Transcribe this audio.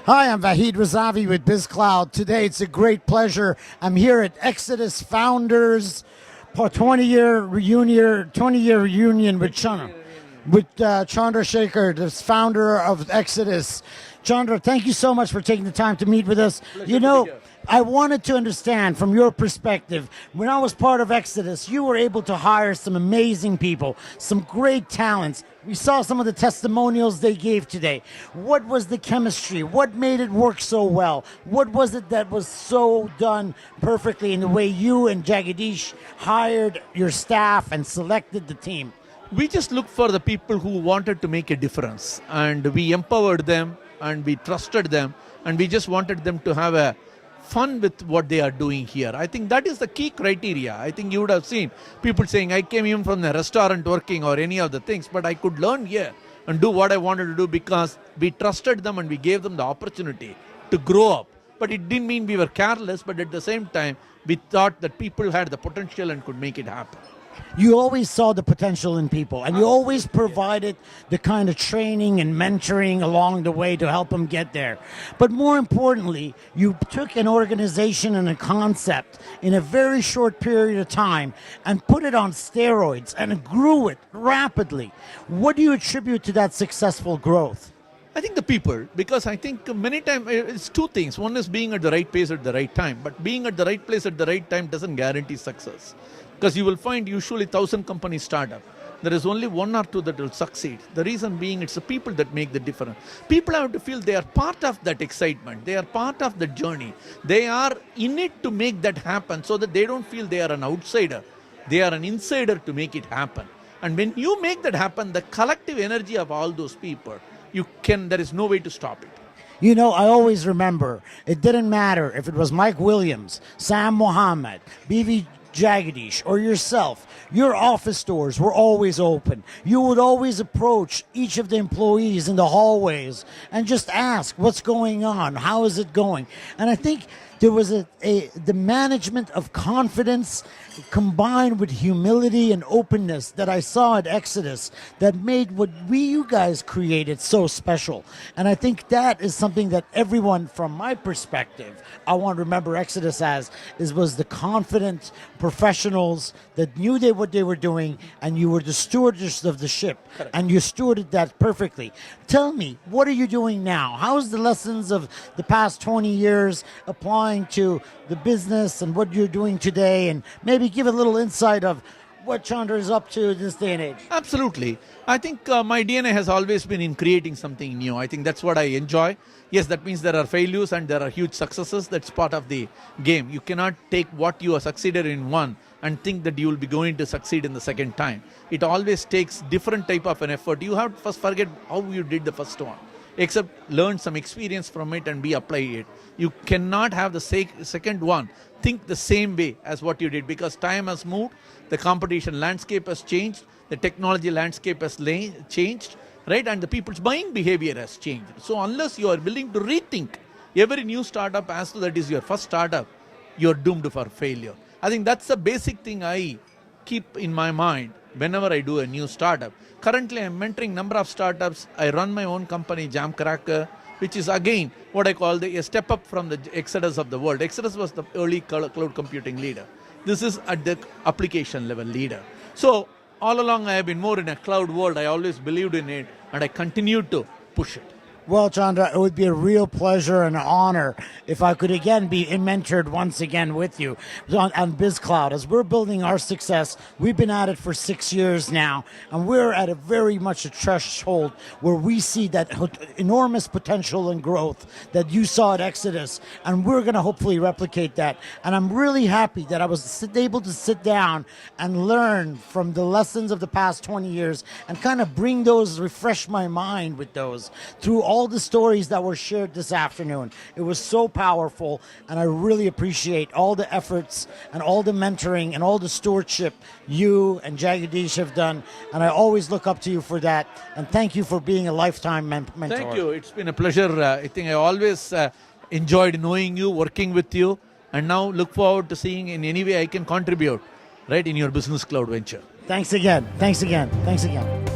Hi, I'm Vahid Razavi with BizCloud. Today it's a great pleasure. I'm here at Exodus Founders 20-year reunion with Chandra, Chandra Shaker, the founder of Exodus. Chandra, thank you so much for taking the time to meet with us. I wanted to understand from your perspective, when I was part of Exodus, you were able to hire some amazing people, some great talents. We saw some of the testimonials they gave today. What was the chemistry? What made it work so well? What was it that was so done perfectly in the way you and Jagadish hired your staff and selected the team? We just looked for the people who wanted to make a difference, and we empowered them and we trusted them, and we just wanted them to have a fun with what they are doing here. I think that is the key criteria. I think you would have seen people saying, I came in from the restaurant working or any of the things, but I could learn here and do what I wanted to do because we trusted them and we gave them the opportunity to grow up. But it didn't mean we were careless, but at the same time, we thought that people had the potential and could make it happen. You always saw the potential in people, and you always provided the kind of training and mentoring along the way to help them get there. But more importantly, you took an organization and a concept in a very short period of time and put it on steroids and grew it rapidly. What do you attribute to that successful growth? I think the people, because I think many times it's two things. One is being at the right place at the right time, but being at the right place at the right time doesn't guarantee success. Because you will find usually 1,000 companies start up. There is only one or two that will succeed. The reason being it's the people that make the difference. People have to feel they are part of that excitement. They are part of the journey. They are in it to make that happen so that they don't feel they are an outsider. They are an insider to make it happen. And when you make that happen, the collective energy of all those people, there is no way to stop it. You know, I always remember, it didn't matter if it was Mike Williams, Sam Mohammed, BV Jagadish, or yourself, your office doors were always open. You would always approach each of the employees in the hallways and just ask, what's going on? How is it going? And I think there was the management of confidence combined with humility and openness that I saw at Exodus that made what you guys created so special. And I think that is something that everyone, from my perspective, I want to remember Exodus as, was the confident professionals that knew what they were doing, and you were the stewardess of the ship. Correct. And you stewarded that perfectly. Tell me, what are you doing now? How's the lessons of the past 20 years applying to the business and what you're doing today, and maybe give a little insight of what Chandra is up to this day and age? Absolutely. I think my DNA has always been in creating something new. I think that's what I enjoy. Yes, that means there are failures and there are huge successes. That's part of the game. You cannot take what you have succeeded in one and think that you will be going to succeed in the second time. It always takes different type of an effort. You have to first forget how you did the first one, except learn some experience from it and apply it. You cannot have the second one think the same way as what you did, because time has moved, the competition landscape has changed, the technology landscape has changed, right? And the people's buying behavior has changed. So unless you are willing to rethink every new startup as though that is your first startup, you are doomed for failure. I think that's the basic thing I keep in my mind whenever I do a new startup. Currently, I'm mentoring number of startups. I run my own company, Jam Cracker, which is again what I call a step up from the Exodus of the world. Exodus was the early cloud computing leader. This is at the application level leader. So all along I have been more in a cloud world. I always believed in it, and I continue to push it. Well, Chandra, it would be a real pleasure and an honor if I could again be mentored once again with you on BizCloud. As we're building our success, we've been at it for 6 years now, and we're at a very much a threshold where we see that enormous potential and growth that you saw at Exodus, and we're going to hopefully replicate that. And I'm really happy that I was able to sit down and learn from the lessons of the past 20 years and kind of refresh my mind with those through all the stories that were shared this afternoon. It was so powerful, and I really appreciate all the efforts and all the mentoring and all the stewardship you and Jagadish have done, and I always look up to you for that, and thank you for being a lifetime mentor. Thank you. It's been a pleasure. I think I always enjoyed knowing you, working with you, and now look forward to seeing in any way I can contribute, right, in your business cloud venture. Thanks again. Thanks again. Thanks again.